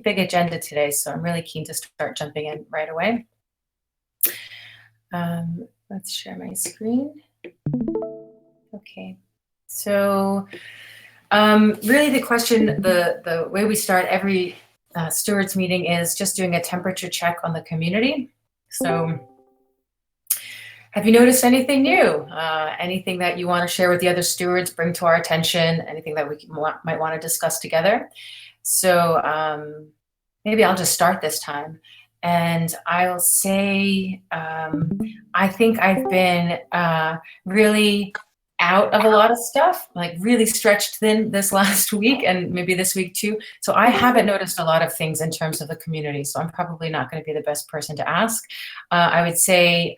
big agenda today, so I'm really keen to start jumping in right away. Let's share my screen. Okay, so really the question, the way we start every stewards meeting is just doing a temperature check on the community. So have you noticed anything new? Anything that you want to share with the other stewards, bring to our attention, anything that we might want to discuss together? So maybe I'll just start this time. And I'll say, I think I've been really out of a lot of stuff, like really stretched thin this last week and maybe this week too. So I haven't noticed a lot of things in terms of the community. So I'm probably not going to be the best person to ask. I would say,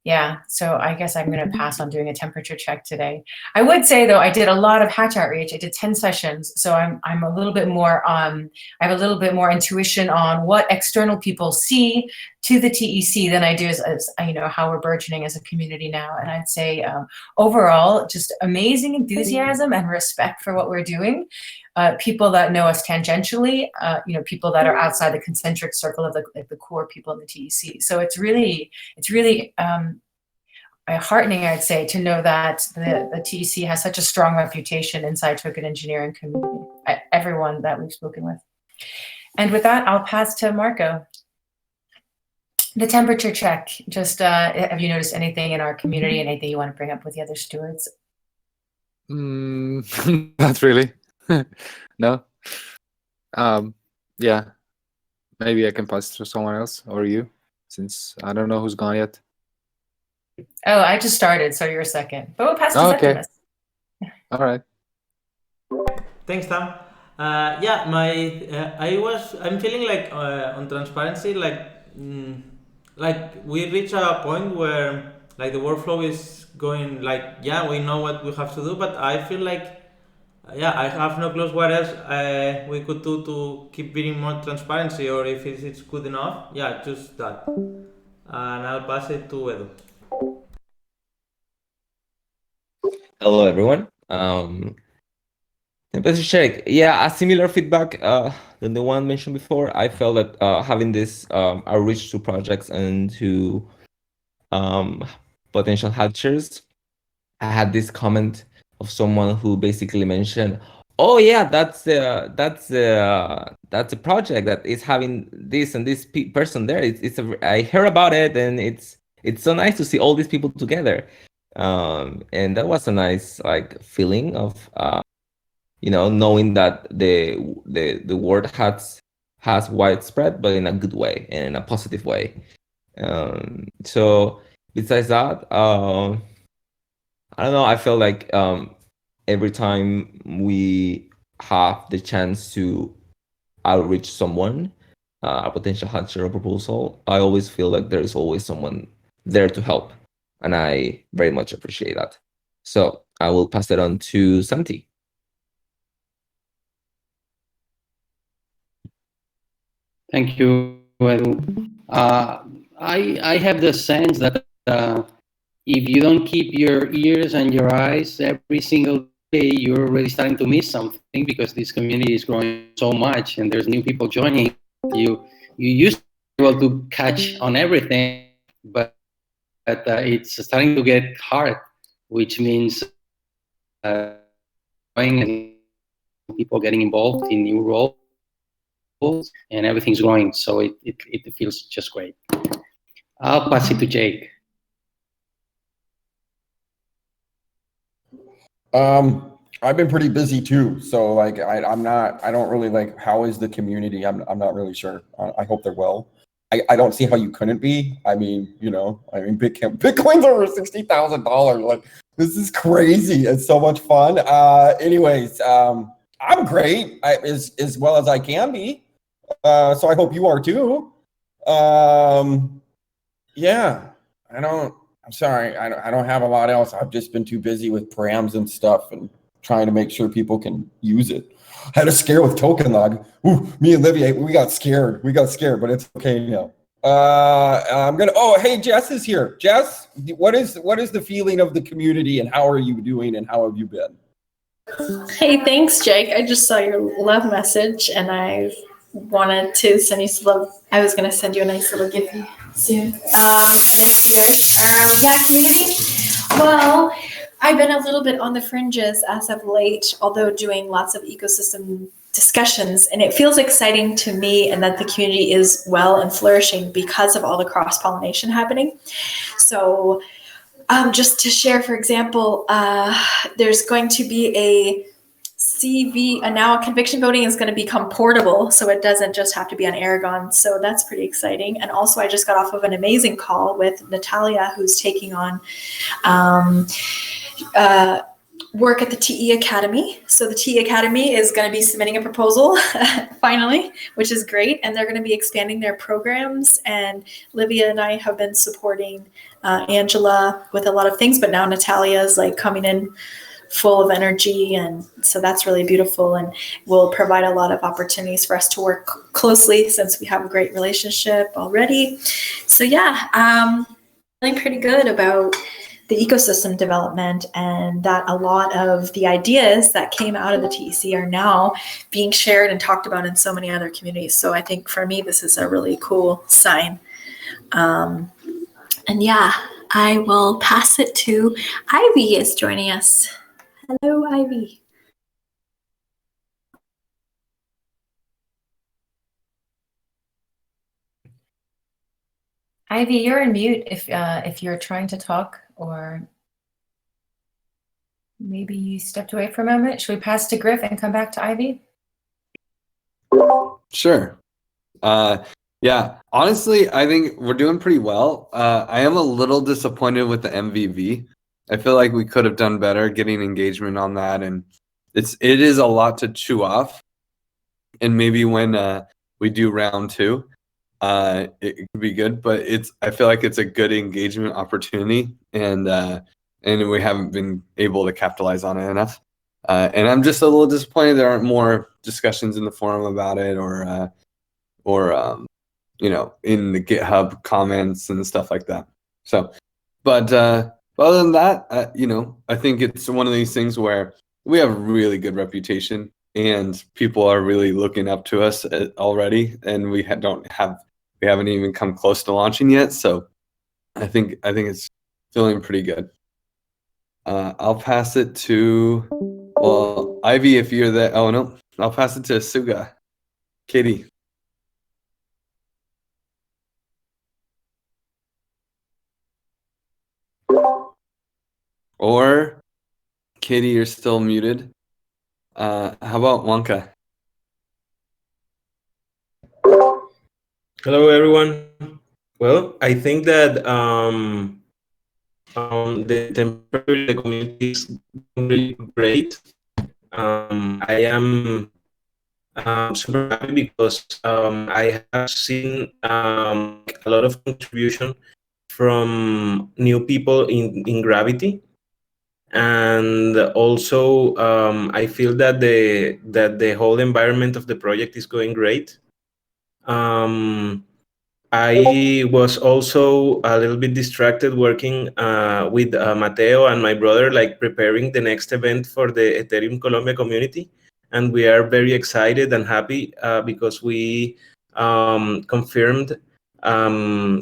yeah, so I guess I'm going to pass on doing a temperature check today. I would say though, I did a lot of hatch outreach. I did 10 sessions. So I'm a little bit more, I have a little bit more intuition on what external people see to the TEC than I do as you know, how we're burgeoning as a community now. And I'd say overall, just amazing enthusiasm and respect for what we're doing. People that know us tangentially, you know, people that are outside the concentric circle of the core people in the TEC. So it's really heartening, I'd say, to know that the TEC has such a strong reputation inside token engineering community, everyone that we've spoken with. And with that, I'll pass to Marco. The temperature check, just have you noticed anything in our community, anything you want to bring up with the other stewards? Not really. No. Yeah, maybe I can pass to someone else or you, since I don't know who's gone yet. Oh, I just started, so you're second. But we'll pass to Septimus. All right. Thanks, Tam. Yeah, I'm feeling like on transparency, like we reach a point where like the workflow is going like, yeah, we know what we have to do, but I feel like, yeah, I have no clue what else we could do to keep bringing more transparency, or if it's good enough. Yeah, just that. And I'll pass it to Edu. Hello, everyone. Temperature check. Yeah, a similar feedback than the one mentioned before. I felt that having this outreach to projects and to potential hatchers, I had this comment of someone who basically mentioned, "Oh yeah, that's a project that is having this and this person there. I heard about it, and it's so nice to see all these people together." And that was a nice like feeling of you know, knowing that the word has widespread, but in a good way and in a positive way. So besides that, I don't know. I feel like every time we have the chance to outreach someone, a potential hatcher or proposal, I always feel like there is always someone there to help. And I very much appreciate that. So I will pass it on to Santi. Thank you, Edu. I have the sense that if you don't keep your ears and your eyes every single day, you're already starting to miss something, because this community is growing so much and there's new people joining. You used to be able to catch on everything, but it's starting to get hard, which means and people getting involved in new roles, and everything's growing. So it feels just great. I'll pass it to Jake. I've been pretty busy too, so like I don't really like, how is the community? I'm not really sure. I hope they're well. I don't see how you couldn't be. I mean, you know, Bitcoin's over $60,000. Like, this is crazy. It's so much fun. Anyways, I'm great, as well as I can be. So I hope you are too. Yeah, I'm sorry, I don't have a lot else. I've just been too busy with params and stuff and trying to make sure people can use it. I had a scare with token log. Ooh, me and Livia, we got scared, but it's okay now. Hey, Jess is here. Jess, what is the feeling of the community, and how are you doing, and how have you been? Hey, thanks, Jake. I just saw your love message, and I've wanted to send you some love. I was going to send you a nice little gift soon. Next year. Yeah, community. Well, I've been a little bit on the fringes as of late, although doing lots of ecosystem discussions, and it feels exciting to me and that the community is well and flourishing because of all the cross-pollination happening. So just to share, for example, there's going to be a CV, and now conviction voting is going to become portable, so it doesn't just have to be on Aragon. So that's pretty exciting. And also, I just got off of an amazing call with Natalia, who's taking on work at the TE Academy. So the TE Academy is going to be submitting a proposal finally, which is great. And they're going to be expanding their programs. And Livia and I have been supporting Angela with a lot of things, but now Natalia is like coming in full of energy. And so that's really beautiful and will provide a lot of opportunities for us to work closely since we have a great relationship already. So yeah, feeling pretty good about the ecosystem development, and that a lot of the ideas that came out of the TEC are now being shared and talked about in so many other communities. So I think for me, this is a really cool sign. And yeah, I will pass it to Ivy is joining us. Hello, Ivy. Ivy, you're on mute if you're trying to talk, or maybe you stepped away for a moment. Should we pass to Griff and come back to Ivy? Sure. Yeah, honestly, I think we're doing pretty well. I am a little disappointed with the MVV. I feel like we could have done better getting engagement on that, and it is a lot to chew off. And maybe when we do round 2, it could be good. But I feel like it's a good engagement opportunity, and we haven't been able to capitalize on it enough. And I'm just a little disappointed there aren't more discussions in the forum about it, or in the GitHub comments and stuff like that. So, but other than that, I think it's one of these things where we have a really good reputation and people are really looking up to us already, and we haven't even come close to launching yet. So I think it's feeling pretty good. I'll pass it to, well, Ivy, if you're there. Oh no, I'll pass it to Suga. Katie. Or Katie, you're still muted. How about Wonka? Hello, everyone. Well, I think that the temperature in the community is really great. I am super happy because I have seen a lot of contribution from new people in Gravity. And also, I feel that the whole environment of the project is going great. I was also a little bit distracted working with Mateo and my brother, like preparing the next event for the Ethereum Colombia community. And we are very excited and happy because we confirmed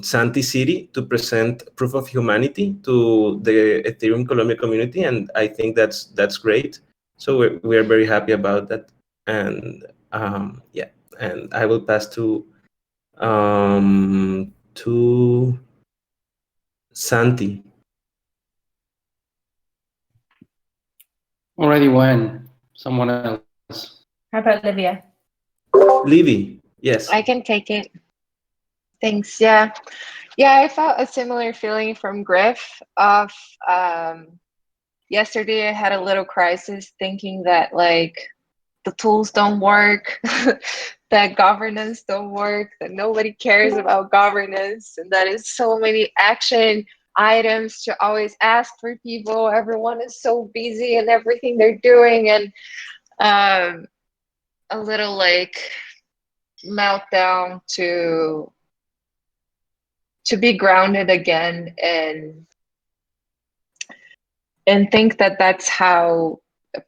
Santi City to present proof of humanity to the Ethereum Colombia community, and I think that's great. So we are very happy about that, and yeah, and I will pass to Santi. Already went. Someone else. How about Livia? Livy, yes. I can take it. Thanks. Yeah, I felt a similar feeling from Griff of yesterday. I had a little crisis thinking that like the tools don't work, that governance don't work, that nobody cares about governance, and that is so many action items to always ask for people. Everyone is so busy and everything they're doing, and a little like meltdown to be grounded again and think that that's how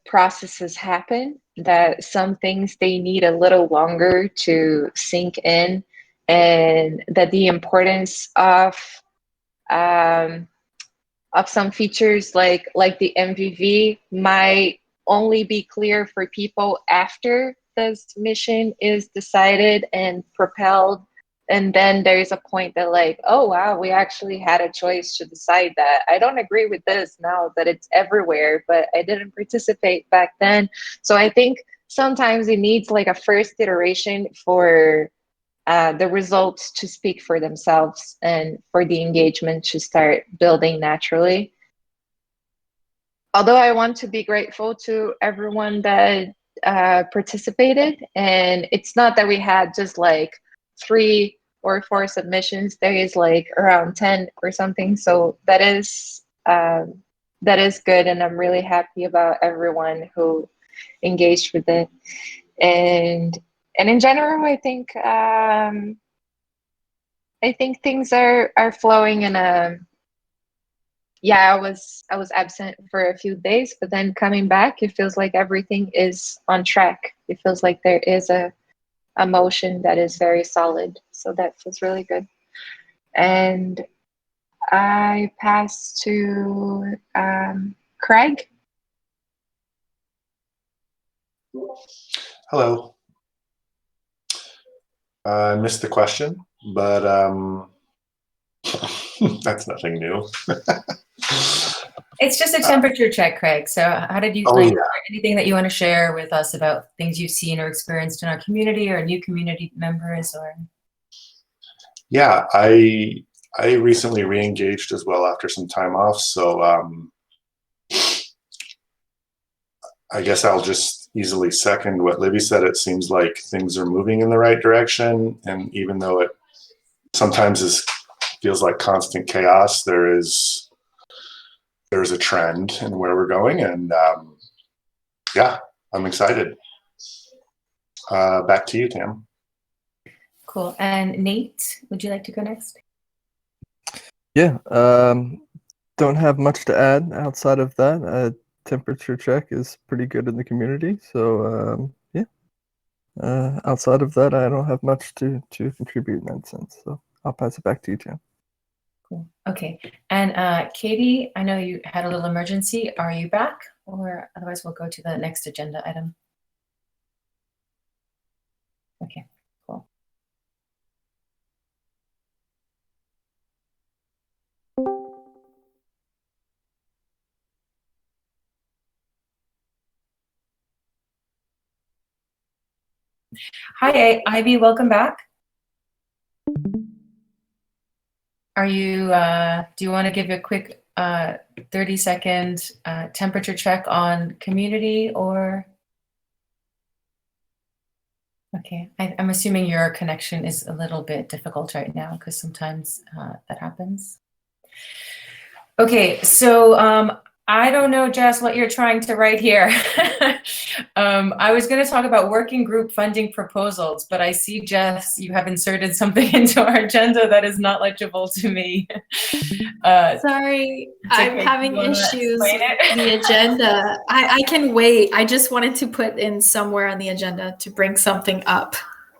processes happen, that some things they need a little longer to sink in, and that the importance of some features like the MVV might only be clear for people after this mission is decided and propelled. And then there's a point that like, oh wow, we actually had a choice to decide that. I don't agree with this now that it's everywhere, but I didn't participate back then. So I think sometimes it needs like a first iteration for the results to speak for themselves and for the engagement to start building naturally. Although I want to be grateful to everyone that participated, and it's not that we had just like 3 or 4 submissions. There is like around 10 or something. So that is good, and I'm really happy about everyone who engaged with it. And in general, I think things are flowing in a. Yeah, I was absent for a few days, but then coming back, it feels like everything is on track. It feels like there is a motion that is very solid. So that feels really good. And I pass to Craig. Hello. I missed the question, but that's nothing new. It's just a temperature check, Craig. So how did you, anything that you want to share with us about things you've seen or experienced in our community or new community members or? Yeah, I recently re-engaged as well after some time off. So I guess I'll just easily second what Libby said. It seems like things are moving in the right direction. And even though it sometimes feels like constant chaos, there's a trend in where we're going. And yeah, I'm excited. Back to you, Tam. Cool. And Nate, would you like to go next? Yeah, don't have much to add outside of that. Temperature check is pretty good in the community. So yeah, outside of that, I don't have much to contribute in that sense. So I'll pass it back to you, Tam. Cool. Okay. And Katie, I know you had a little emergency. Are you back? Or otherwise we'll go to the next agenda item. Okay, cool. Hi, Ivy, welcome back. Are you, do you want to give a quick 30-second temperature check on community or? Okay, I'm assuming your connection is a little bit difficult right now because sometimes that happens. Okay, so I don't know, Jess, what you're trying to write here. I was going to talk about working group funding proposals, but I see, Jess, you have inserted something into our agenda that is not legible to me. Sorry, I'm having issues with the agenda. I can wait. I just wanted to put in somewhere on the agenda to bring something up,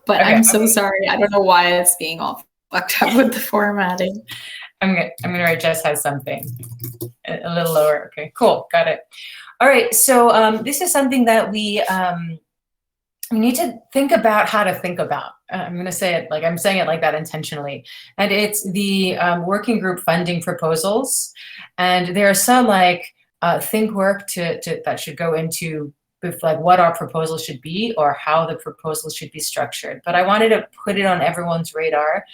but okay, I'm so sorry. I don't know why it's being all fucked up with the formatting. I'm gonna write Jess has something a little lower. Okay, cool, got it. All right, so this is something that we need to think about how to think about. I'm gonna say it like I'm saying it like that intentionally, and it's the working group funding proposals, and there are some like think work that should go into with like what our proposal should be or how the proposal should be structured. But I wanted to put it on everyone's radar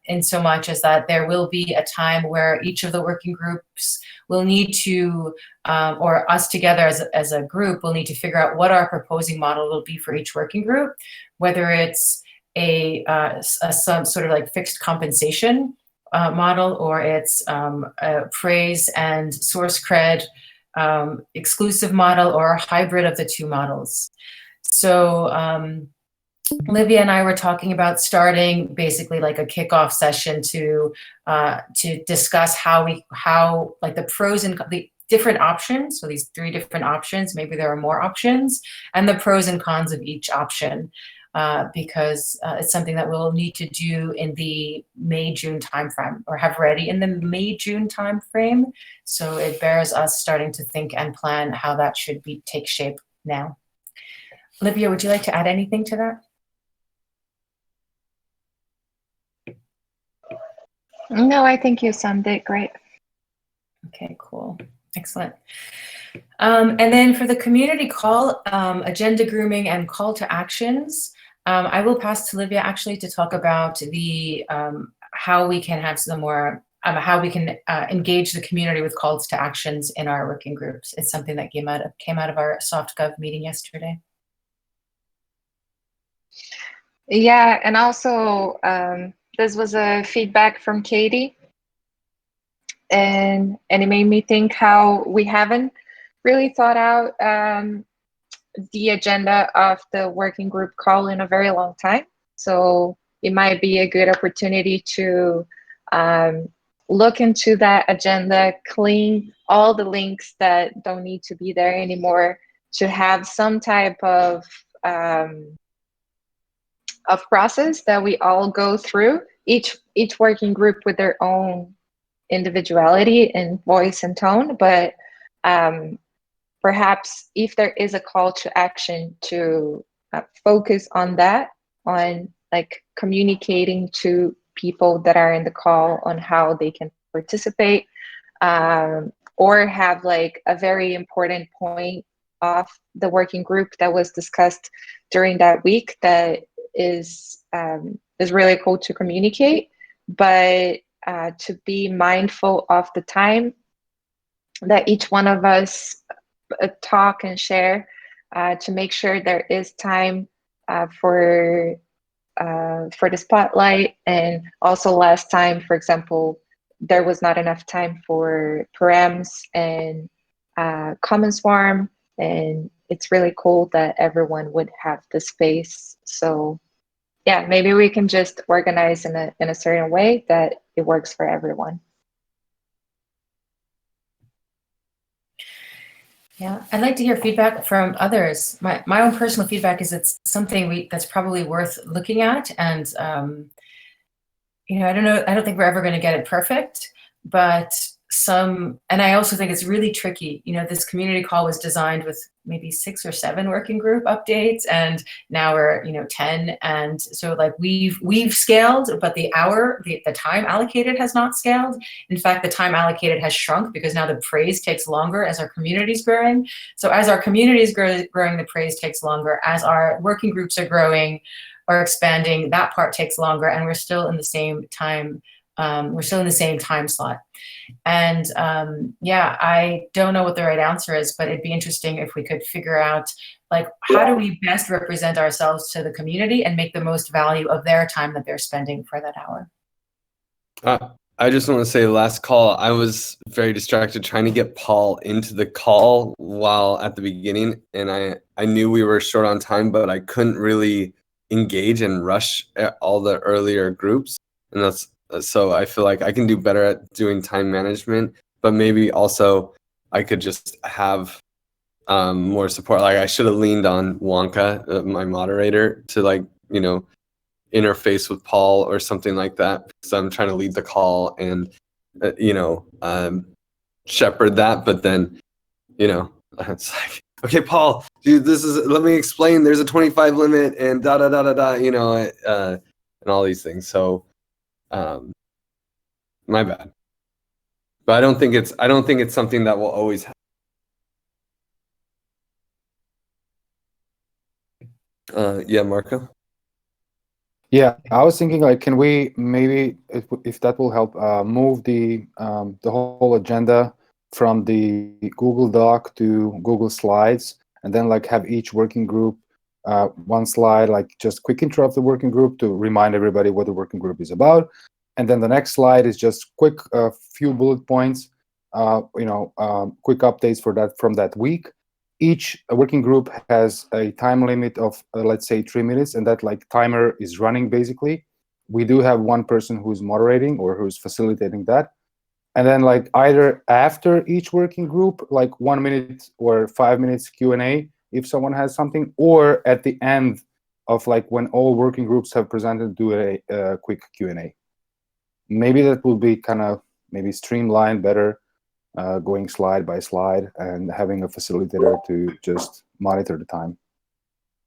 in so much as that there will be a time where each of the working groups will need to, or us together as a group will need to figure out what our proposing model will be for each working group, whether it's some sort of like fixed compensation model or it's a praise and source cred exclusive model or a hybrid of the two models. So Livia and I were talking about starting basically like a kickoff session to discuss how like the pros and different options. So these 3 different options, maybe there are more options, and the pros and cons of each option, because it's something that we'll need to do in the May-June timeframe, or have ready in the May-June timeframe. So it bears us starting to think and plan how that should take shape now. Olivia, would you like to add anything to that? No, I think you summed it great. Okay, cool. Excellent. And then for the community call, agenda grooming and call to actions, I will pass to Olivia actually to talk about the how we can have some more, how we can engage the community with calls to actions in our working groups. It's something that came out of our SoftGov meeting yesterday. Yeah, and also this was a feedback from Katie, and it made me think how we haven't really thought out the agenda of the working group call in a very long time. So it might be a good opportunity to look into that agenda, clean all the links that don't need to be there anymore, to have some type of process that we all go through, each working group with their own individuality and voice and tone, but perhaps if there is a call to action, to focus on that, on like communicating to people that are in the call on how they can participate, or have like a very important point of the working group that was discussed during that week that is really cool to communicate, but to be mindful of the time that each one of us talk and share, to make sure there is time for the spotlight, and also last time, for example, there was not enough time for params and common swarm, and it's really cool that everyone would have the space. So yeah, maybe we can just organize in a certain way that it works for everyone. Yeah, I'd like to hear feedback from others. My own personal feedback is it's something that's probably worth looking at, and you know, I don't think we're ever going to get it perfect, but and I also think it's really tricky. You know, this community call was designed with maybe 6 or 7 working group updates, and now we're, you know, 10. And so like we've scaled, but the time allocated has not scaled. In fact, the time allocated has shrunk because now the praise takes longer as our community is growing. So as our community is growing, the praise takes longer. As our working groups are growing or expanding, that part takes longer, and we're still in the same time. We're still in the same time slot. And yeah, I don't know what the right answer is, but it'd be interesting if we could figure out, like, how do we best represent ourselves to the community and make the most value of their time that they're spending for that hour. I just want to say, last call, I was very distracted trying to get Paul into the call while at the beginning, and I knew we were short on time, but I couldn't really engage and rush at all the earlier groups. And so I feel like I can do better at doing time management, but maybe also I could just have more support. Like I should have leaned on Wonka, my moderator, to, like, you know, interface with Paul or something like that, because I'm trying to lead the call and you know, shepherd that. But then, you know, it's like, okay, Paul, dude, let me explain. There's a 25 limit and da da da da da, you know, and all these things. So, my bad. But I don't think it's something that will always happen. Yeah, Marco. Yeah, I was thinking, like, can we maybe, if that will help, move the whole agenda from the Google Doc to Google Slides, and then like have each working group one slide, like just quick intro of the working group to remind everybody what the working group is about, and then the next slide is just quick few bullet points, you know, quick updates for that from that week. Each working group has a time limit of let's say 3 minutes, and that like timer is running basically. We do have one person who's moderating or who's facilitating that, and then like either after each working group, like 1 minute or 5 minutes Q&A if someone has something, or at the end of like when all working groups have presented, do a quick Q&A. Maybe that will be kind of maybe streamlined better, going slide by slide and having a facilitator to just monitor the time.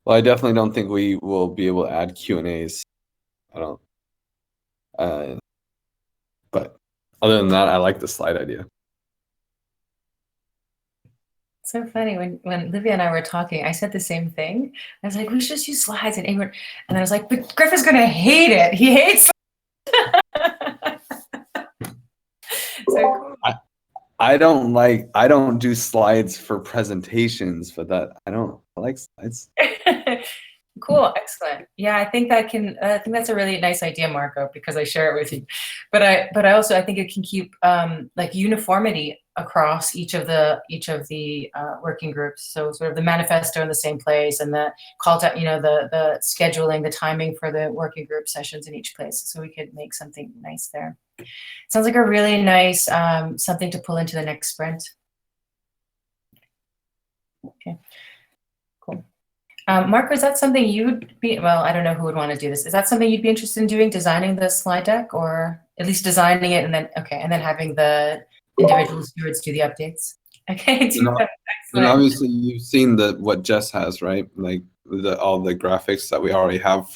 Well, I definitely don't think we will be able to add Q&As. I don't. But other than that, I like the slide idea. So funny when Livia and I were talking, I said the same thing. I was like, we should just use slides, and I was like, but Griff is gonna hate it. He hates. So cool. I don't do slides for presentations, but I like slides. Cool, excellent. Yeah, I think that's a really nice idea, Marco, because I share it with you. But I also think it can keep like uniformity across each of the working groups. So sort of the manifesto in the same place, and the call to the scheduling, the timing for the working group sessions in each place. So we could make something nice there. Sounds like a really nice something to pull into the next sprint. Okay. Marco, is that something you'd be, well, I don't know who would want to do this. Is that something you'd be interested in doing, designing the slide deck, or at least designing it and then having the individual stewards do the updates? Okay. And obviously you've seen what Jess has, right? Like all the graphics that we already have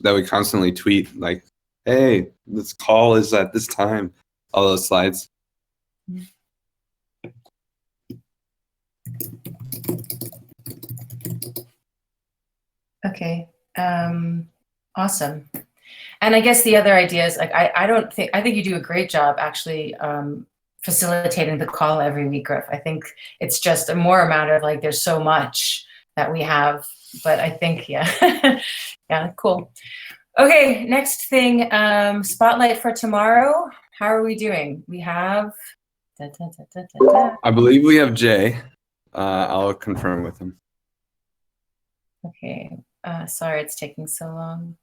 that we constantly tweet, like, hey, this call is at this time, all those slides. Okay, awesome. And I guess the other idea is, like, I think you do a great job actually facilitating the call every week, Griff. I think it's just a more amount of like, there's so much that we have, but I think, yeah, yeah, cool. Okay, next thing, spotlight for tomorrow. How are we doing? We have, I believe we have Jay. I'll confirm with him. Okay, sorry it's taking so long.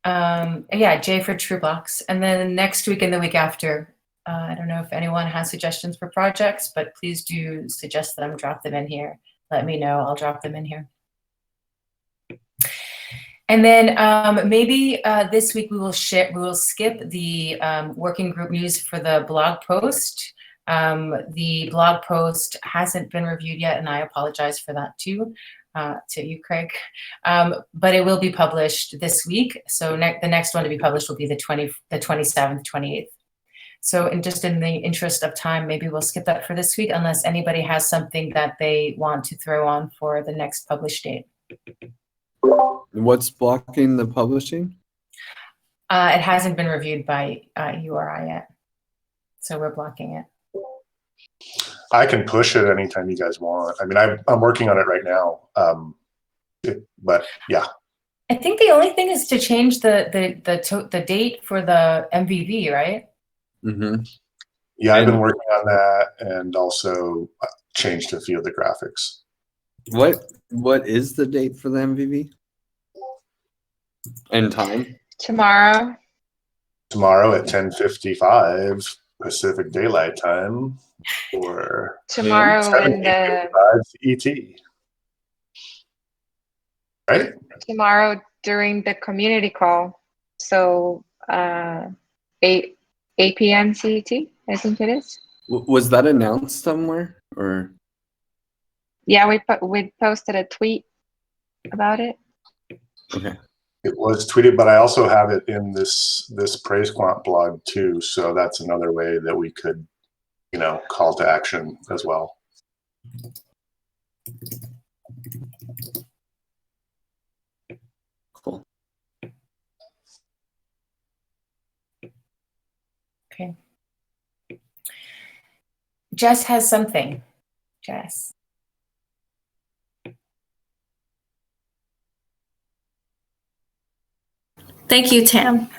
Yeah, Jay for True Blocks. And then next week and the week after, I don't know if anyone has suggestions for projects, but please do suggest them, drop them in here. Let me know, I'll drop them in here. And then maybe this week we will skip the working group news for the blog post. The blog post hasn't been reviewed yet, and I apologize for that too. To you, Craig, but it will be published this week. So the next one to be published will be the 27th, 28th. So just in the interest of time, maybe we'll skip that for this week, unless anybody has something that they want to throw on for the next published date. What's blocking the publishing? It hasn't been reviewed by URI yet, so we're blocking it. I can push it anytime you guys want. I mean, I'm working on it right now, but yeah. I think the only thing is to change the date for the MVV, right? Mm-hmm. Yeah, I've been working on that, and also changed a few of the graphics. What is the date for the MVV? And time? Tomorrow. Tomorrow at 10:55 Pacific Daylight Time, or tomorrow in the CET. Right? Tomorrow during the community call. So 8 p.m. CET, I think it is. Was that announced somewhere, or? Yeah, we posted a tweet about it. Okay. It was tweeted, but I also have it in this Praise Quant blog too. So that's another way that we could, call to action as well. Cool. Okay. Jess has something. Jess. Thank you, Tam.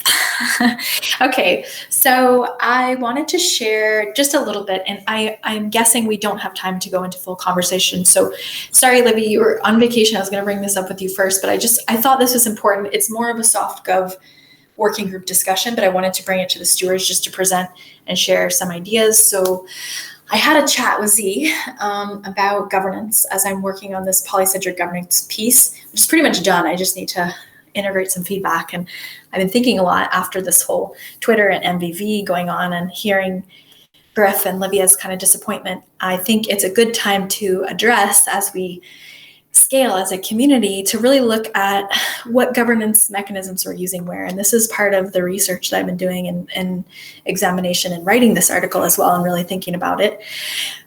Okay, so I wanted to share just a little bit, and I'm guessing we don't have time to go into full conversation. So sorry, Libby, you were on vacation. I was going to bring this up with you first, but I thought this was important. It's more of a soft gov working group discussion, but I wanted to bring it to the stewards just to present and share some ideas. So I had a chat with Z about governance as I'm working on this polycentric governance piece, which is pretty much done. I just need to integrate some feedback. And I've been thinking a lot after this whole Twitter and MVV going on and hearing Griff and Livia's kind of disappointment. I think it's a good time to address, as we scale as a community, to really look at what governance mechanisms we're using where. And this is part of the research that I've been doing and examination and writing this article as well, and really thinking about it.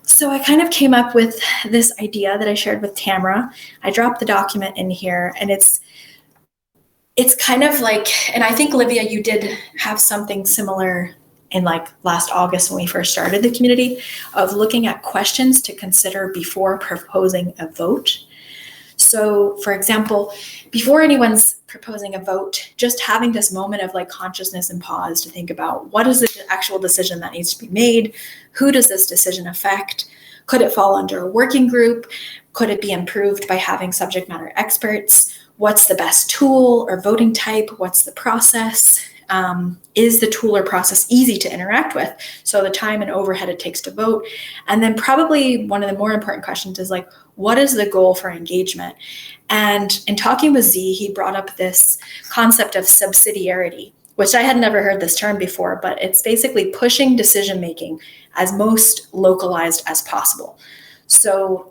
So I kind of came up with this idea that I shared with Tamara. I dropped the document in here, and it's kind of like, and I think, Livia, you did have something similar in like last August when we first started the community, of looking at questions to consider before proposing a vote. So for example, before anyone's proposing a vote, just having this moment of like consciousness and pause to think about what is the actual decision that needs to be made? Who does this decision affect? Could it fall under a working group? Could it be improved by having subject matter experts? What's the best tool or voting type? What's the process? Is the tool or process easy to interact with? So the time and overhead it takes to vote. And then probably one of the more important questions is like, what is the goal for engagement? And in talking with Z, he brought up this concept of subsidiarity, which I had never heard this term before, but it's basically pushing decision-making as most localized as possible. So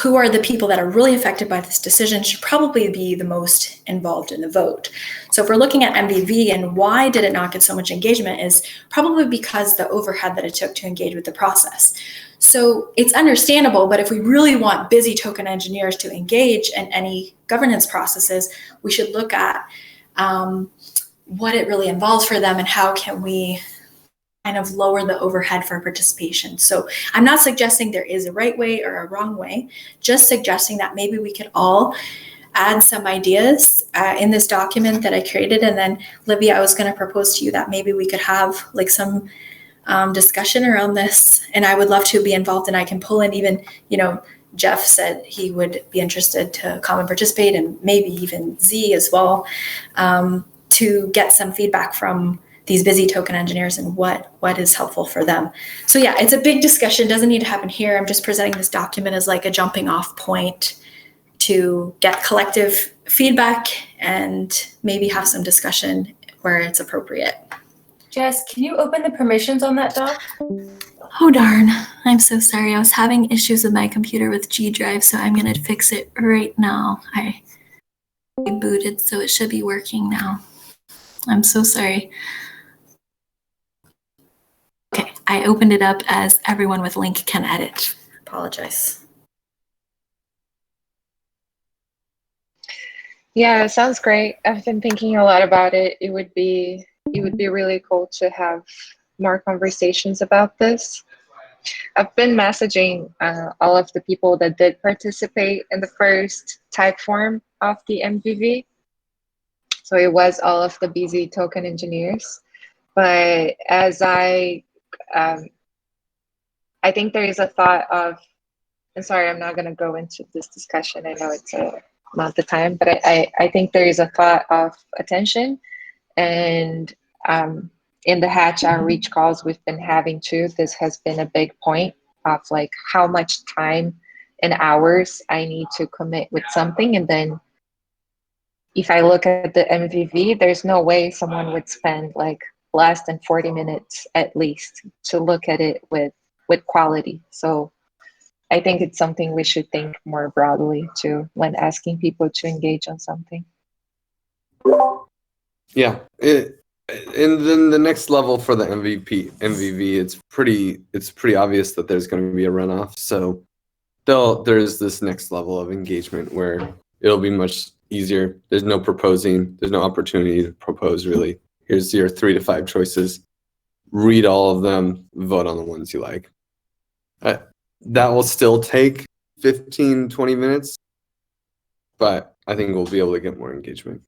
who are the people that are really affected by this decision should probably be the most involved in the vote. So if we're looking at MVV and why did it not get so much engagement, is probably because the overhead that it took to engage with the process. So it's understandable, but if we really want busy token engineers to engage in any governance processes, we should look at what it really involves for them and how can we kind of lower the overhead for participation. So I'm not suggesting there is a right way or a wrong way, just suggesting that maybe we could all add some ideas in this document that I created. And then Livia, I was going to propose to you that maybe we could have like some discussion around this, and I would love to be involved, and I can pull in even, you know, Jeff said he would be interested to come and participate, and maybe even Z as well, to get some feedback from these busy token engineers and what is helpful for them. So yeah, it's a big discussion, doesn't need to happen here. I'm just presenting this document as like a jumping off point to get collective feedback and maybe have some discussion where it's appropriate. Jess, can you open the permissions on that doc? Oh darn, I'm so sorry. I was having issues with my computer with G Drive, so I'm gonna fix it right now. I rebooted, so it should be working now. I'm so sorry. Okay, I opened it up as everyone with link can edit. Apologize. Yeah, it sounds great. I've been thinking a lot about it. It would be really cool to have more conversations about this. I've been messaging all of the people that did participate in the first type form of the MVV. So it was all of the busy token engineers. But as I think there is a thought of, and sorry, I'm not going to go into this discussion. I know it's not the time, but I think there is a thought of attention. And in the Hatch outreach calls we've been having too, this has been a big point of like how much time and hours I need to commit with something. And then if I look at the MVV, there's no way someone would spend like less than 40 minutes at least to look at it with quality. So I think it's something we should think more broadly too when asking people to engage on something. Yeah, and then the next level for the MVV, it's pretty obvious that there's going to be a runoff. So there's this next level of engagement where it'll be much easier. There's no proposing. There's no opportunity to propose really. Here's your 3 to 5 choices. Read all of them. Vote on the ones you like. That will still take 15, 20 minutes, but I think we'll be able to get more engagement.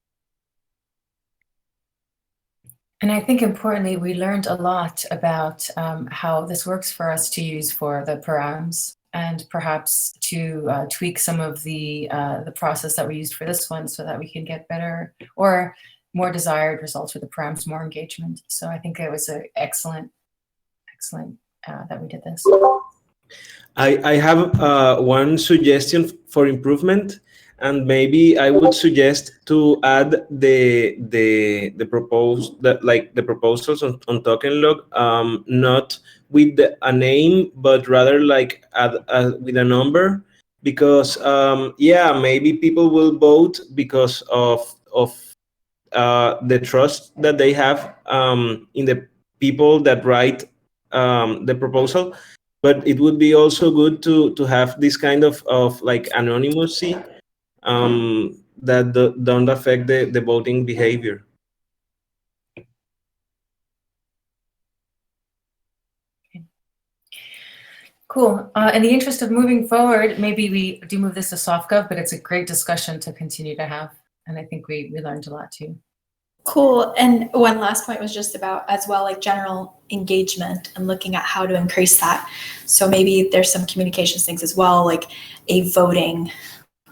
And I think importantly, we learned a lot about how this works for us to use for the params, and perhaps to tweak some of the process that we used for this one so that we can get better, or more desired results with the params, more engagement. So I think it was an excellent that we did this. I have one suggestion for improvement, and maybe I would suggest to add the proposals on token log, not with a name, but rather like with a number, because maybe people will vote because of the trust that they have in the people that write the proposal. But it would be also good to have this kind of like anonymity that don't affect the voting behavior. Cool. In the interest of moving forward, maybe we do move this to SoftGov, but it's a great discussion to continue to have. And I think we learned a lot too. Cool. And one last point was just about as well, like general engagement and looking at how to increase that. So maybe there's some communications things as well, like a voting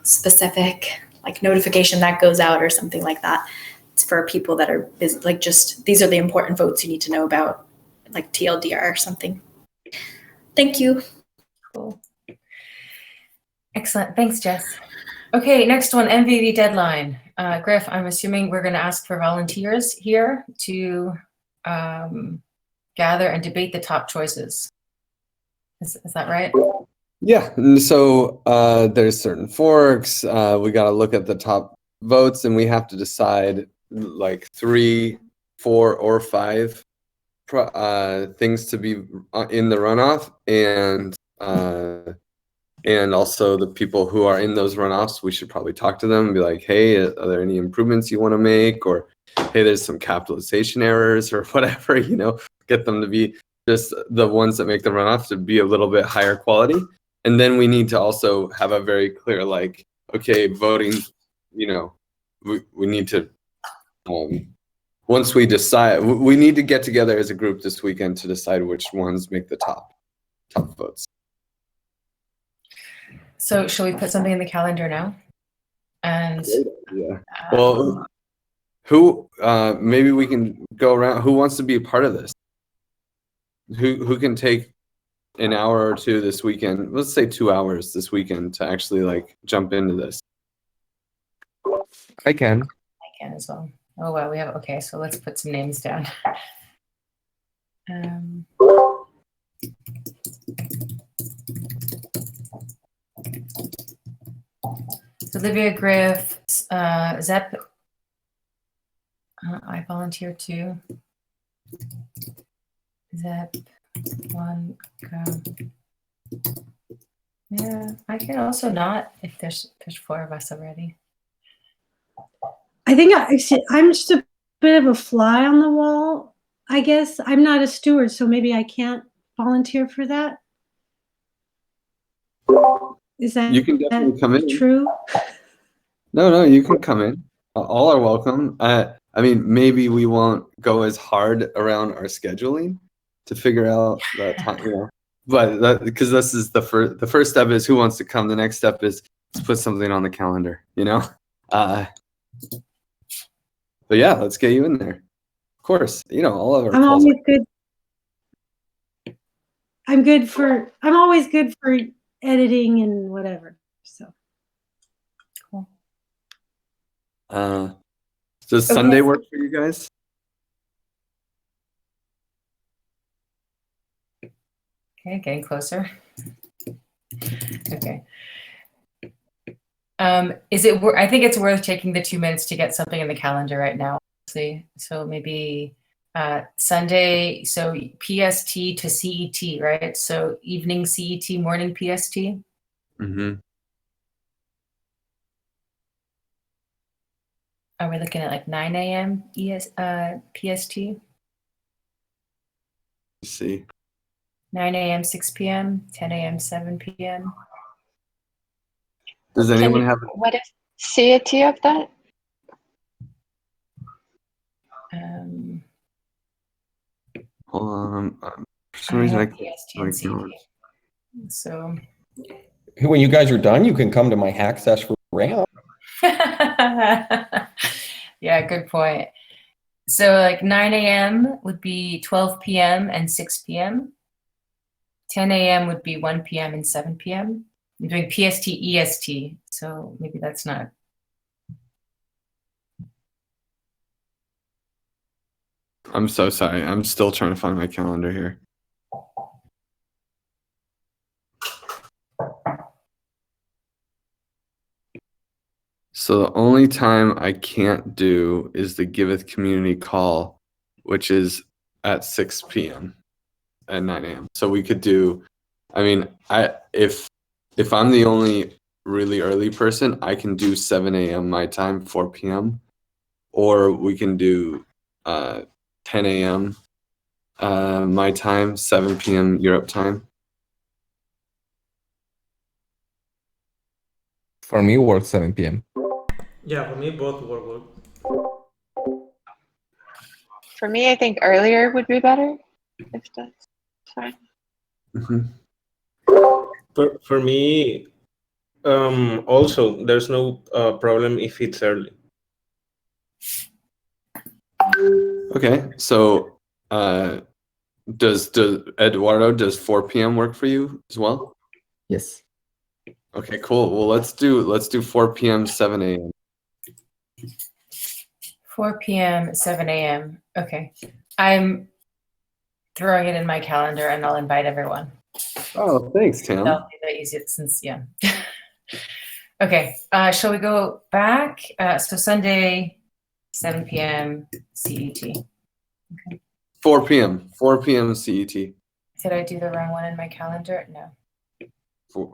specific like notification that goes out or something like that. It's for people that are busy, like just these are the important votes you need to know about, like TLDR or something. Thank you. Cool. Excellent. Thanks, Jess. Okay, next one, MVV Deadline. Griff, I'm assuming we're going to ask for volunteers here to gather and debate the top choices. Is that right? Yeah, and so there's certain forks. We got to look at the top votes, and we have to decide like 3, 4, or 5 things to be in the runoff, and also the people who are in those runoffs, we should probably talk to them and be like, hey, are there any improvements you want to make? Or, hey, there's some capitalization errors or whatever, get them to be just the ones that make the runoff to be a little bit higher quality. And then we need to also have a very clear, like, okay, voting, we need to, once we decide, we need to get together as a group this weekend to decide which ones make the top votes. So shall we put something in the calendar now? And yeah. Well, who maybe we can go around. Who wants to be a part of this? Who can take an hour or two this weekend? Let's say 2 hours this weekend to actually like jump into this. I can. I can as well. Oh wow, we have okay. So let's put some names down. Olivia, Griff, Zep. I volunteer too. Zep, one, go. Yeah, I can also not if there's 4 of us already. I think I'm just a bit of a fly on the wall. I guess I'm not a steward, so maybe I can't volunteer for that. Is that you can definitely come in? True? No, you can come in. All are welcome. I mean, maybe we won't go as hard around our scheduling to figure out that time, but because this is the first step is who wants to come. The next step is to put something on the calendar, But yeah, let's get you in there. Of course, all of our. I'm always good. I'm always good for editing and whatever. So. Cool. Does Sunday work for you guys? Okay, getting closer. Okay. I think it's worth taking the 2 minutes to get something in the calendar right now. See, so maybe Sunday, so PST to CET, right? So evening CET, morning PST. Mm-hmm. Are we looking at like 9 a.m. PST? Let's see. 9 a.m. 6 p.m., 10 a.m. 7 p.m. Does anyone have? What is CET of that? Hold on. For some reason, I PST and CET. So. When you guys are done, you can come to my hack sesh for RAM. Yeah, Yeah, good point. So like 9 a.m. would be 12 p.m. and 6 p.m. 10 a.m. would be 1 p.m. and 7 p.m. I'm doing PST, EST, so maybe that's not. I'm so sorry. I'm still trying to find my calendar here. So the only time I can't do is the Giveth community call, which is at 6 p.m. at 9 a.m. So we could do, I mean, if I'm the only really early person, I can do 7 a.m. my time, 4 p.m. Or we can do 10 a.m. My time, 7 p.m. Europe time. For me, work 7 p.m. Yeah, for me, both work well. For me, I think earlier would be better, if that's fine. For me, also, there's no problem if it's early. Okay, so does Eduardo, does 4 p.m. work for you as well? Yes. Okay, cool. Well, let's do 4 p.m. 7 a.m. 4 p.m., 7 a.m. Okay. I'm throwing it in my calendar and I'll invite everyone. Oh, thanks, Tim. That'll be the easiest since, yeah. Okay, shall we go back? So Sunday, 7 p.m. CET. Okay. 4 p.m. 4 p.m. CET. Did I do the wrong one in my calendar? No.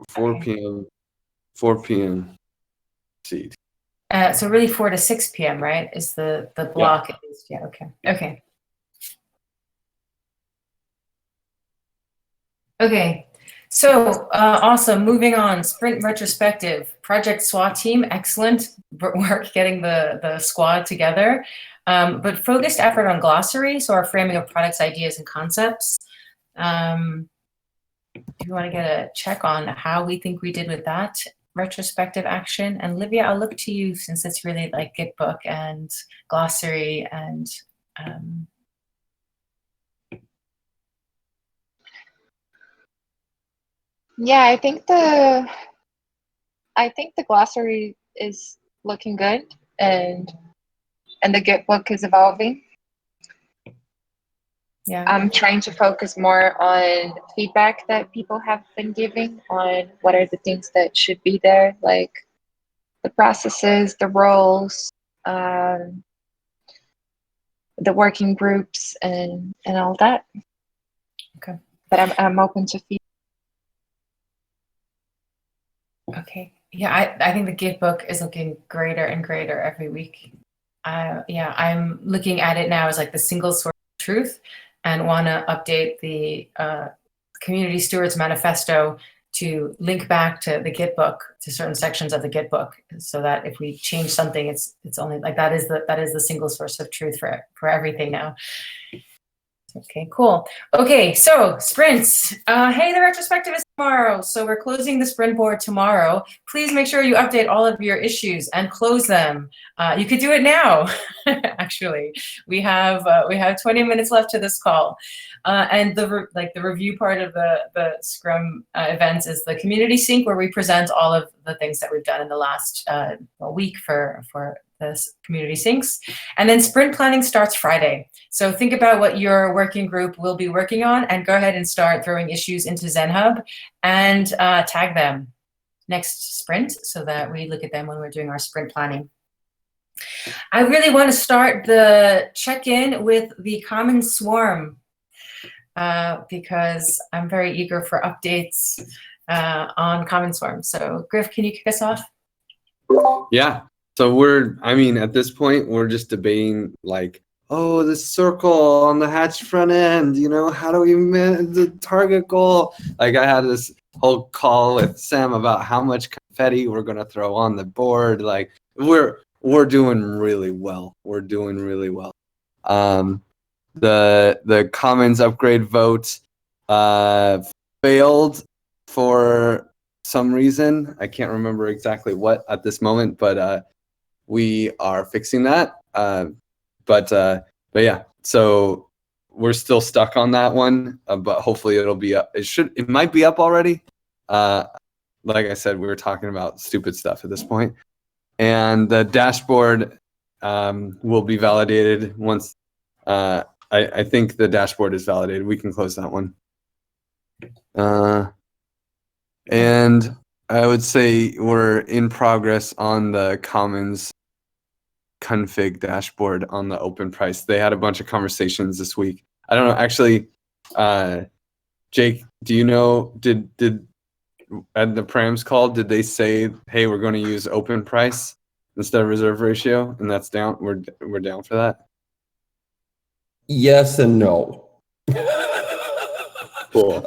4 p.m. 4 p.m. CET. So really 4 to 6 p.m., right? Is the block at least? Yeah, okay. Okay. Okay. So awesome. Moving on. Sprint retrospective. Project SWAT team. Excellent work getting the squad together. But focused effort on glossary. So our framing of products, ideas, and concepts. Do you want to get a check on how we think we did with that retrospective action? And Livia, I'll look to you since it's really like Gitbook and glossary and Yeah, I think the glossary is looking good, and the Gitbook is evolving. Yeah. I'm trying to focus more on feedback that people have been giving on what are the things that should be there, like the processes, the roles, the working groups, and all that. Okay. But I'm open to feedback. Okay. Yeah, I think the Gitbook is looking greater and greater every week. Yeah, I'm looking at it now as like the single source of truth and want to update the Community Stewards Manifesto to link back to the Gitbook, to certain sections of the Gitbook, so that if we change something, it's only like that is the single source of truth for everything now. Okay, cool. Okay, so sprints. Hey, the retrospective is tomorrow. So we're closing the sprint board tomorrow. Please make sure you update all of your issues and close them. You could do it now, actually. We have 20 minutes left to this call. And the review part of the Scrum events is the community sync, where we present all of the things that we've done in the last week for this community syncs. And then sprint planning starts Friday. So think about what your working group will be working on and go ahead and start throwing issues into ZenHub and tag them next sprint so that we look at them when we're doing our sprint planning. I really want to start the check-in with the Common Swarm because I'm very eager for updates on Common Swarm. So Griff, can you kick us off? Yeah. So at this point, we're just debating like, oh, the circle on the hatch front end, how do we manage the target goal? Like I had this whole call with Sam about how much confetti we're going to throw on the board. Like we're doing really well. We're doing really well. The Commons upgrade vote failed for some reason. I can't remember exactly what at this moment, but we are fixing that. But yeah, so we're still stuck on that one, but hopefully it'll be up. It might be up already. Like I said, we were talking about stupid stuff at this point. And the dashboard will be validated once. I think the dashboard is validated. We can close that one. And I would say we're in progress on the Commons config dashboard on the open price. They had a bunch of conversations this week. I don't know, actually, Jake, do you know, did at the params call, did they say, hey, we're going to use open price instead of reserve ratio? And that's down, we're down for that? Yes and no. Cool.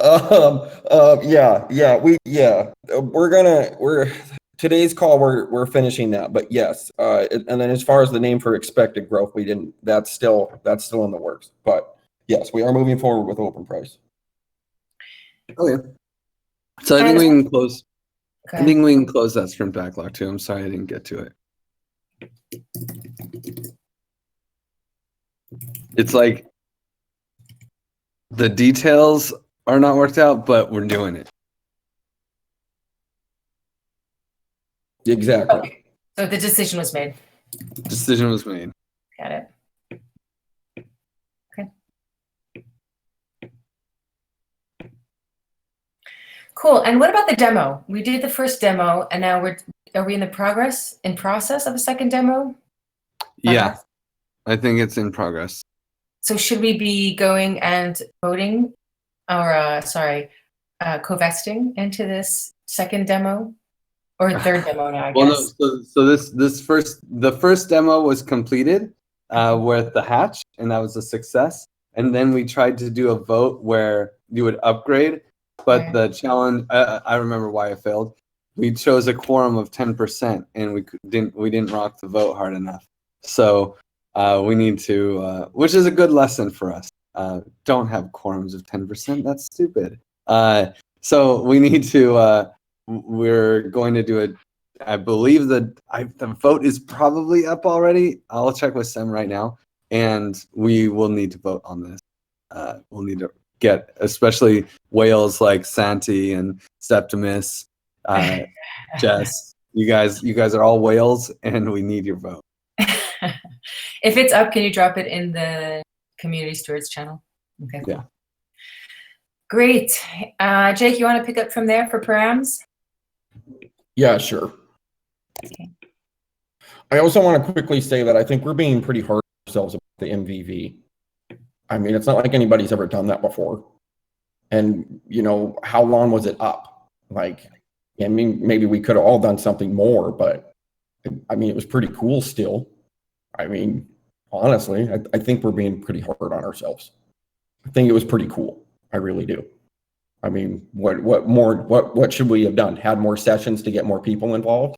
We're today's call, we're finishing that, but yes. And then as far as the name for expected growth, that's still in the works. But yes, we are moving forward with open price. Oh yeah. So I think we can close. I think we can close that sprint backlog too. I'm sorry I didn't get to it. It's like the details are not worked out, but we're doing it. Exactly. Okay. So the decision was made. Decision was made. Got it. Okay. Cool. And what about the demo? We did the first demo, and now are we in the process of a second demo? Yeah, I think it's in progress. So should we be going and voting, or co-vesting into this second demo, or third demo now? I guess. Well, no. So the first demo was completed with the hatch, and that was a success. And then we tried to do a vote where you would upgrade, but the challenge, I remember why it failed. We chose a quorum of 10%, and we didn't rock the vote hard enough. So we need to, which is a good lesson for us. Don't have quorums of 10%. That's stupid. So we need to. We're going to do it. I believe the vote is probably up already. I'll check with Sam right now, and we will need to vote on this. We'll need to get, especially whales like Santi and Septimus, Jess. You guys are all whales, and we need your vote. If it's up, can you drop it in the Community Stewards channel? Okay. Yeah. Great. Jake, you want to pick up from there for params? Yeah, sure. Okay. I also want to quickly say that I think we're being pretty hard on ourselves about the MVV. I mean, it's not like anybody's ever done that before. And, how long was it up? Like, I mean, maybe we could have all done something more, but I mean, it was pretty cool still. I mean, honestly, I think we're being pretty hard on ourselves. I think it was pretty cool. I really do. I mean, what should we have done? Had more sessions to get more people involved?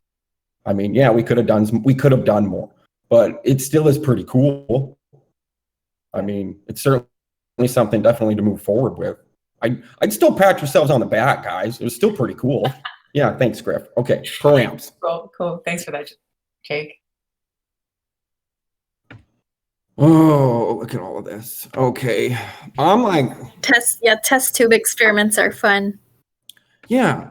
I mean, yeah, we could have done more, but it still is pretty cool. I mean, it's certainly something definitely to move forward with. I'd still pat yourselves on the back, guys. It was still pretty cool. Yeah, thanks, Griff. Okay, params. Cool. Thanks for that, Jake. Oh, look at all of this. Okay. I'm like test tube experiments are fun. Yeah.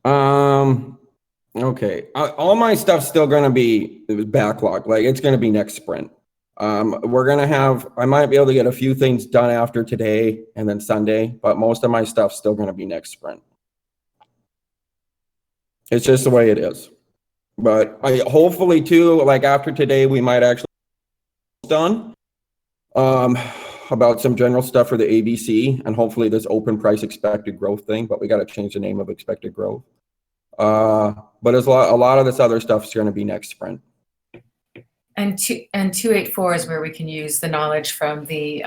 Okay. All my stuff's still gonna be backlog. Like it's gonna be next sprint. We're gonna have, I might be able to get a few things done after today and then Sunday, but most of my stuff's still gonna be next sprint. It's just the way it is. But hopefully too, like after today, we might actually done about some general stuff for the ABC and hopefully this open price expected growth thing, but we got to change the name of expected growth. But a lot of this other stuff is going to be next sprint. And 284 is where we can use the knowledge from the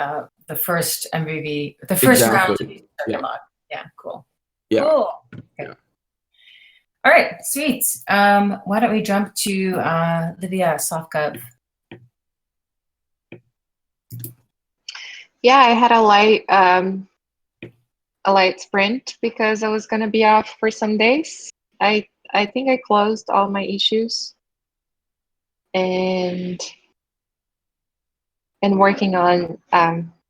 first MVV, the first round. Yeah, cool. Yeah. Cool. Okay. Yeah. All right, sweet. Why don't we jump to Livia SoftGov? Yeah, I had a light sprint because I was gonna be off for some days. I think I closed all my issues, and and working on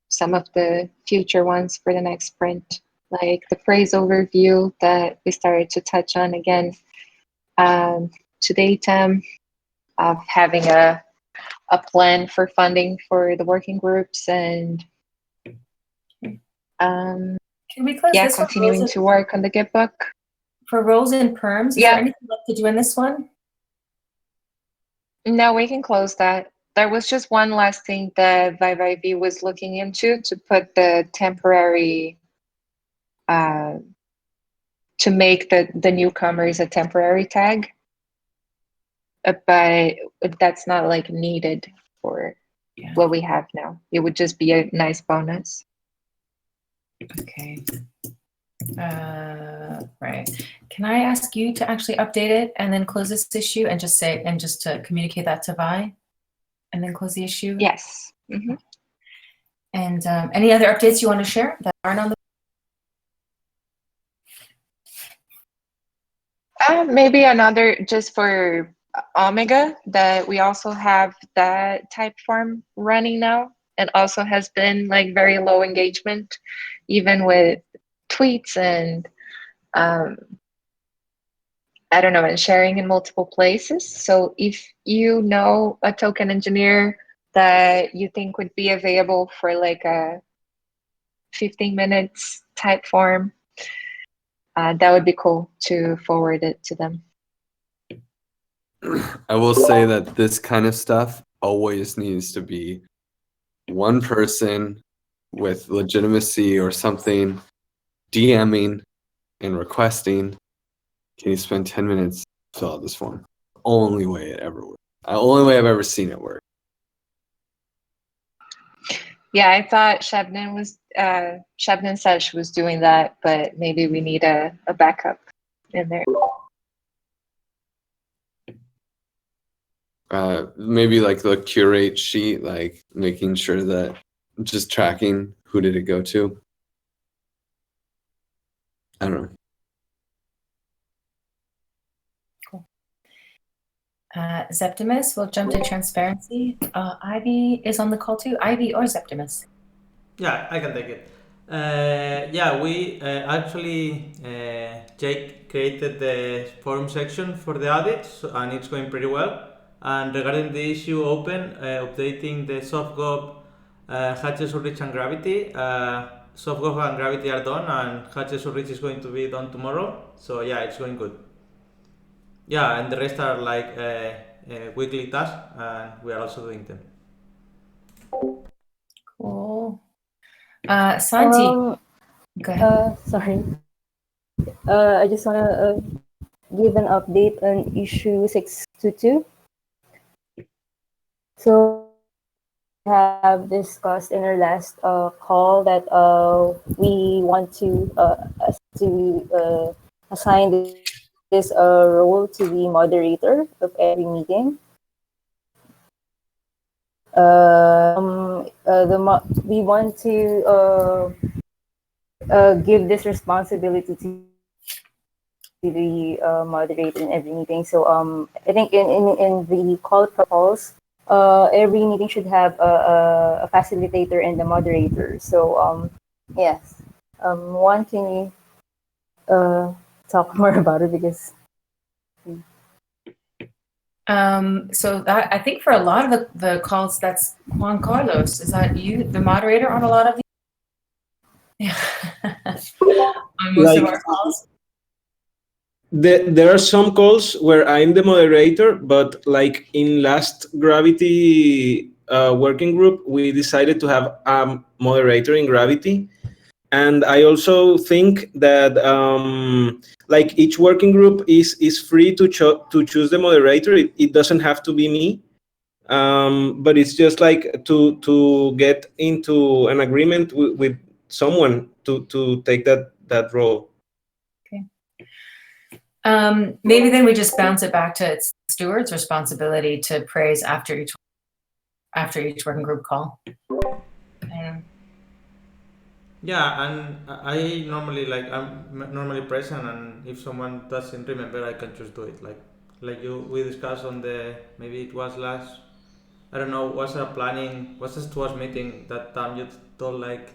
some of the future ones for the next sprint, like the praise overview that we started to touch on again today, Tam, of having a plan for funding for the working groups and Can we close yeah, this one? continuing to work on the Git book. For roles and perms, is there anything left to do in this one? No, we can close that. There was just one last thing that ViViV was looking into to put the temporary, to make the newcomers a temporary tag. But that's not like needed for what we have now. It would just be a nice bonus. Okay. Right. Can I ask you to actually update it and then close this issue and just say, and just to communicate that to Vi and then close the issue? Yes. Mm-hmm. And any other updates you want to share that aren't on the maybe another just for Omega, that we also have that type form running now, and also has been like very low engagement, even with tweets and I don't know, and sharing in multiple places. So if you know a token engineer that you think would be available for like a 15 minutes type form, that would be cool to forward it to them. I will say that this kind of stuff always needs to be one person with legitimacy or something DMing and requesting, can you spend 10 minutes to fill out this form? Only way it ever works. Only way I've ever seen it work. Yeah, I thought Shabnan said she was doing that, but maybe we need a backup in there. Maybe like the curate sheet, like making sure that just tracking who did it go to. I don't know. Cool. Zeptimus, we'll jump to transparency. Ivy is on the call too. Ivy or Zeptimus? Yeah, I can take it. Yeah, we actually, Jake created the forum section for the audits, and it's going pretty well. And regarding the issue open, updating the softgov hatches of reach and gravity, softgov and gravity are done, and hatches of reach is going to be done tomorrow. So yeah, it's going good. Yeah, and the rest are like weekly tasks, and we are also doing them. Cool. Santi, go ahead. Sorry. I just want to give an update on issue 622. So we have discussed in our last call that we want to assign this role to the moderator of every meeting. We want to give this responsibility to the moderator in every meeting. So I think in the call protocols, every meeting should have a facilitator and a moderator. So yes, Juan, can you talk more about it, because so that, I think for a lot of the calls, that's Juan Carlos. Is that you, the moderator on a lot of these? Yeah. On most of our calls. There are some calls where I'm the moderator, but like in last Gravity working group, we decided to have a moderator in Gravity. And I also think that like each working group is free to choose the moderator. It doesn't have to be me, but it's just like to get into an agreement with someone to take that role. Okay. Maybe then we just bounce it back to its steward's responsibility to praise after each working group call. Yeah, and I normally I'm normally present, and if someone doesn't remember, I can just do it. Like we discussed on the, maybe it was last I don't know, was a stewards meeting that time you told like,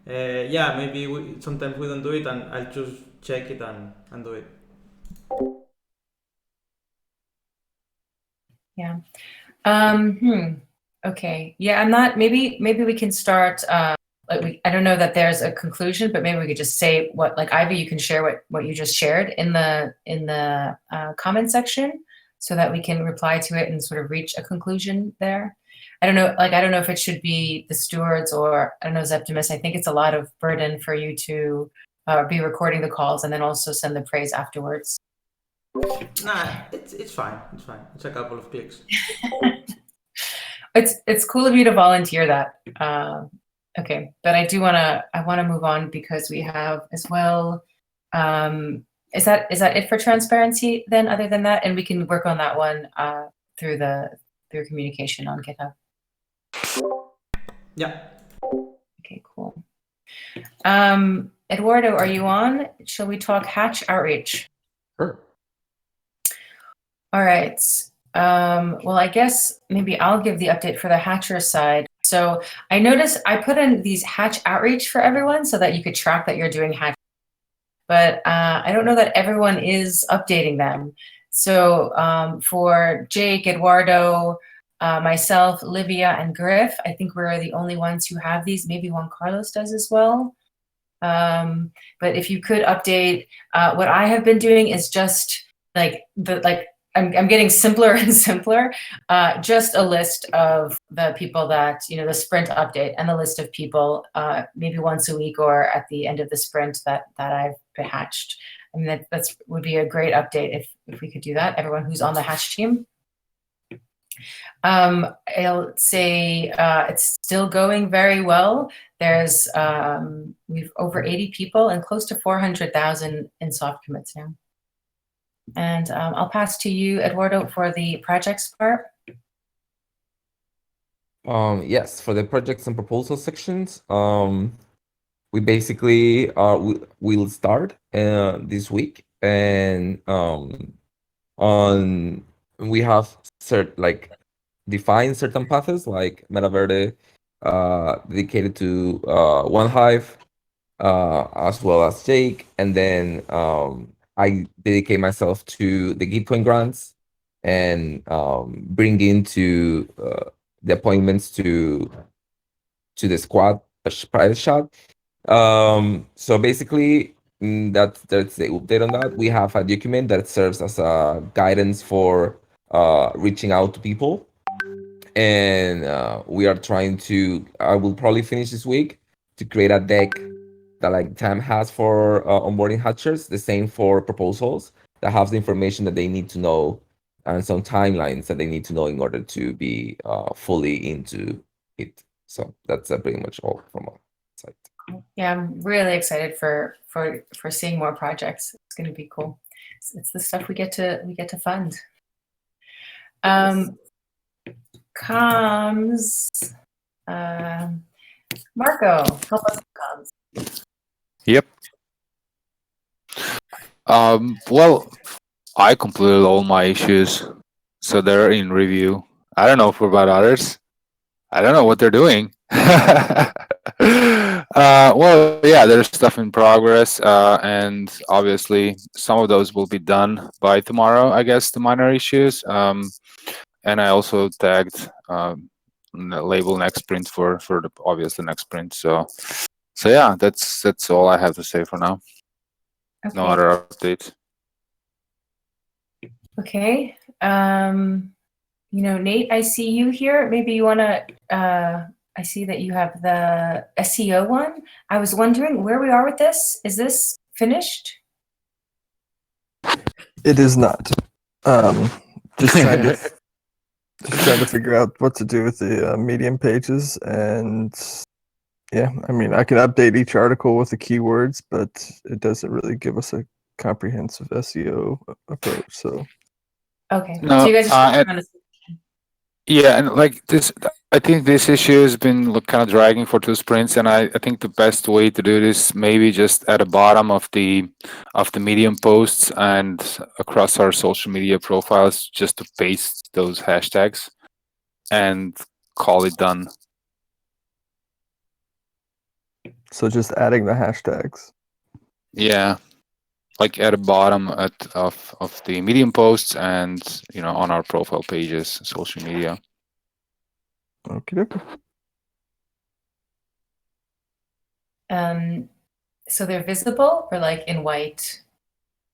yeah, maybe sometimes we don't do it, and I'll just check it and do it. Yeah. Okay. Yeah, I'm not. Maybe we can start. Like I don't know that there's a conclusion, but maybe we could just say what. Like Ivy, you can share what you just shared in the comment section, so that we can reply to it and sort of reach a conclusion there. I don't know. Like I don't know if it should be the stewards or I don't know, Zeptimus. I think it's a lot of burden for you to be recording the calls and then also send the praise afterwards. Nah, it's fine. It's fine. It's a couple of clicks. It's cool of you to volunteer that. Okay, but I want to move on because we have as well. Is that it for transparency then? Other than that, and we can work on that one through communication on GitHub. Yeah. Okay, cool. Eduardo, are you on? Shall we talk Hatch outreach? Sure. All right. Well, I guess maybe I'll give the update for the Hatcher side. So I noticed I put in these Hatch outreach for everyone so that you could track that you're doing Hatch. But I don't know that everyone is updating them. So for Jake, Eduardo, myself, Livia, and Griff, I think we're the only ones who have these. Maybe Juan Carlos does as well. But if you could update, what I have been doing is just I'm getting simpler and simpler. Just a list of the people that, the sprint update and the list of people, maybe once a week or at the end of the sprint that I've hatched. I mean, that would be a great update if we could do that. Everyone who's on the Hatch team. I'll say it's still going very well. There's we've over 80 people and close to 400,000 in soft commits now. And I'll pass to you, Eduardo, for the projects part. Yes, for the projects and proposal sections, we basically we'll start this week, and we have defined certain paths like Metaverde, dedicated to One Hive, as well as Jake, and then I dedicate myself to the Gitcoin grants and bring into the appointments to the squad private shot. So basically, that's the update on that. We have a document that serves as a guidance for reaching out to people, and we are trying to. I will probably finish this week to create a deck that Tam has for onboarding hatchers, the same for proposals that has the information that they need to know and some timelines that they need to know in order to be fully into it. So that's pretty much all from our side. Yeah, I'm really excited for seeing more projects. It's going to be cool. It's the stuff we get to fund. Comms. Marco, help us with comms. Yep. Well, I completed all my issues, so they're in review. I don't know about others. I don't know what they're doing. Well, yeah, there's stuff in progress, and obviously some of those will be done by tomorrow, I guess, the minor issues. And I also tagged label next sprint for the obviously next sprint. So yeah, that's all I have to say for now. Okay. No other updates. Okay. Nate, I see you here. Maybe you want to, I see that you have the SEO one. I was wondering where we are with this. Is this finished? It is not. Just trying to figure out what to do with the Medium pages, and yeah, I mean, I can update each article with the keywords, but it doesn't really give us a comprehensive SEO approach. So okay, No, so you guys are trying to. Yeah, and like this, I think this issue has been kind of dragging for 2 sprints, and I think the best way to do this maybe just at the bottom of the Medium posts and across our social media profiles, just to paste those hashtags. and call it done. So just adding the hashtags. Yeah, like at the bottom of the Medium posts and on our profile pages, social media. Okay. So they're visible or like in white?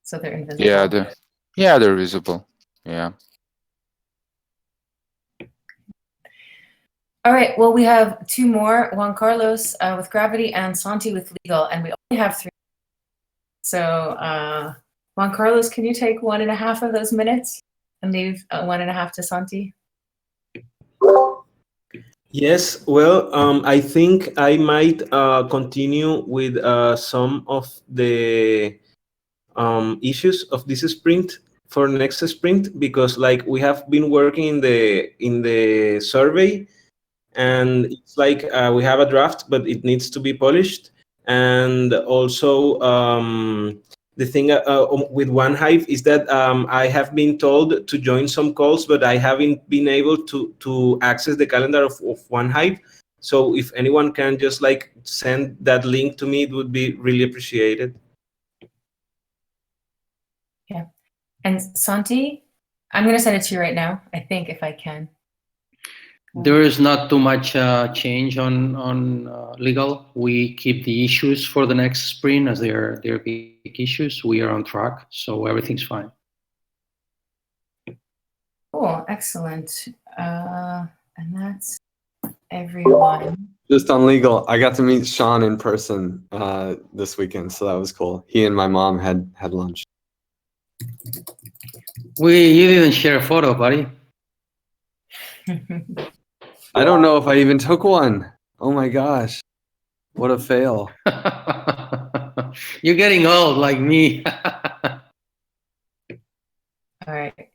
So they're invisible. They're visible. Yeah. All right. Well, we have two more: Juan Carlos with Gravity and Santi with Legal, and we only have 3. So, Juan Carlos, can you take 1.5 of those minutes and leave 1.5 to Santi? Yes, well, I think I might continue with some of the issues of this sprint for next sprint, because like we have been working in the survey, and it's like we have a draft, but it needs to be polished. And also the thing with OneHive is that I have been told to join some calls, but I haven't been able to access the calendar of OneHive. So if anyone can just like send that link to me, it would be really appreciated. Yeah. And Santi, I'm going to send it to you right now, I think, if I can. There is not too much change on legal. We keep the issues for the next sprint as they're big issues. We are on track, so everything's fine. Cool, excellent. And that's everyone. Just on legal, I got to meet Sean in person this weekend, so that was cool. He and my mom had lunch. You didn't share a photo, buddy. I don't know if I even took one. Oh my gosh. What a fail. You're getting old like me. All right.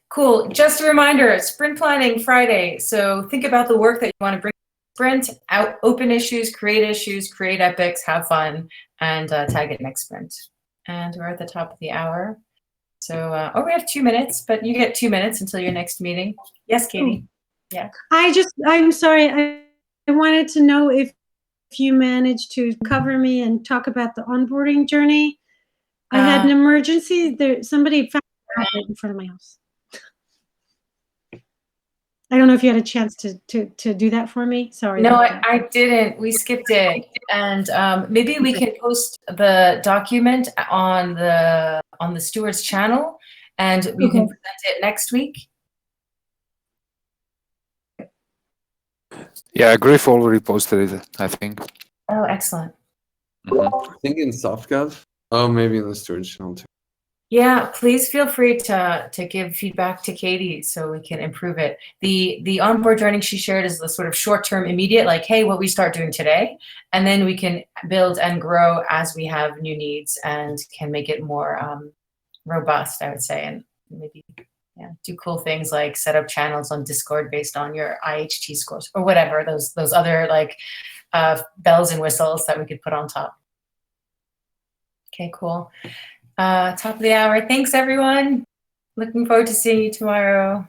Cool. Just a reminder, sprint planning Friday. So think about the work that you want to bring to sprint, out, open issues, create epics, have fun, and tag it next sprint. And we're at the top of the hour. So, we have 2 minutes, but you get 2 minutes until your next meeting. Yes, Katie. Yeah. I'm sorry. I wanted to know if you managed to cover me and talk about the onboarding journey. I had an emergency. Somebody found it right in front of my house. I don't know if you had a chance to do that for me. Sorry. No, I didn't. We skipped it. And maybe we can post the document on the stewards channel, and we can present it next week. Yeah, Griff already posted it, I think. Oh, excellent. I think in SoftGov. Oh, maybe in the Steward channel too. Yeah, please feel free to give feedback to Katie so we can improve it. The onboard journey she shared is the sort of short-term, immediate, like, hey, what we start doing today, and then we can build and grow as we have new needs and can make it more robust, I would say, and maybe do cool things like set up channels on Discord based on your IHT scores or whatever, those other like bells and whistles that we could put on top. Okay, cool. Top of the hour. Thanks, everyone. Looking forward to seeing you tomorrow.